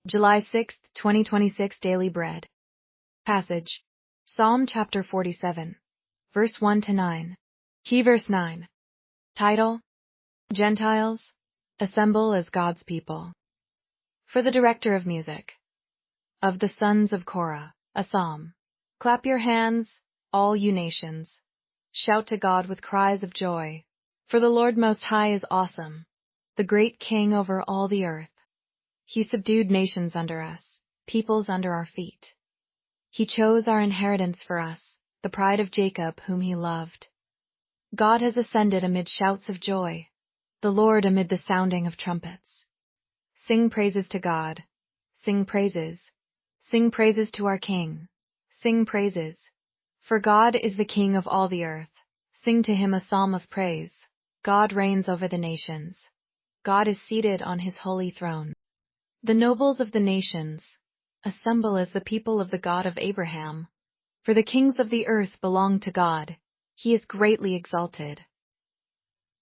July 6, 2026 Daily Bread. Passage. Psalm chapter 47. Verse 1 to 9. Key verse 9. Title. Gentiles, assemble as God's people. For the director of music. Of the sons of Korah, a psalm. Clap your hands, all you nations. Shout to God with cries of joy. For the Lord Most High is awesome, the great King over all the earth. He subdued nations under us, peoples under our feet. He chose our inheritance for us, the pride of Jacob whom he loved. God has ascended amid shouts of joy, the Lord amid the sounding of trumpets. Sing praises to God. Sing praises. Sing praises to our King. Sing praises. For God is the King of all the earth. Sing to him a psalm of praise. God reigns over the nations. God is seated on his holy throne. The nobles of the nations, assemble as the people of the God of Abraham. For the kings of the earth belong to God. He is greatly exalted.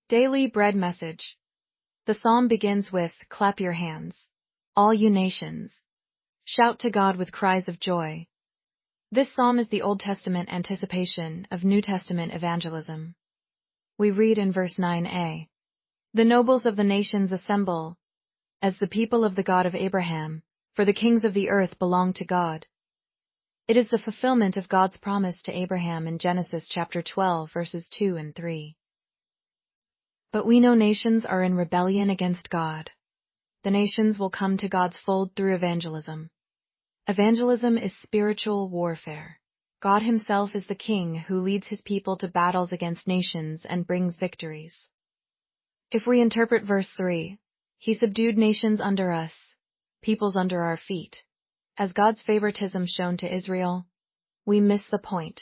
Daily Bread Message. The psalm begins with, clap your hands, all you nations. Shout to God with cries of joy. This psalm is the Old Testament anticipation of New Testament evangelism. We read in verse 9a, the nobles of the nations assemble as the people of the God of Abraham, for the kings of the earth belong to God. It is the fulfillment of God's promise to Abraham in Genesis chapter 12, verses 2 and 3. But we know nations are in rebellion against God. The nations will come to God's fold through evangelism. Evangelism is spiritual warfare. God himself is the king who leads his people to battles against nations and brings victories. If we interpret verse 3, he subdued nations under us, peoples under our feet. As God's favoritism shown to Israel, we miss the point.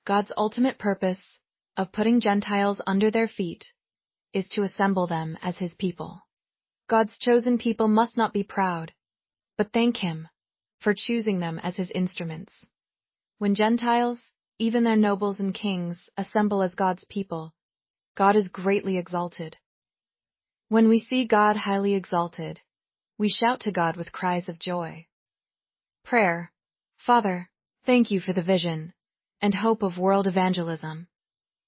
God's ultimate purpose of putting Gentiles under their feet is to assemble them as his people. God's chosen people must not be proud, but thank him for choosing them as his instruments. When Gentiles, even their nobles and kings, assemble as God's people, God is greatly exalted. When we see God highly exalted, we shout to God with cries of joy. Prayer. Father, thank you for the vision and hope of world evangelism.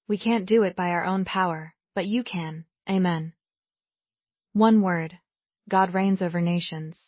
We can't do it by our own power, but you can. Amen. One word. God reigns over nations.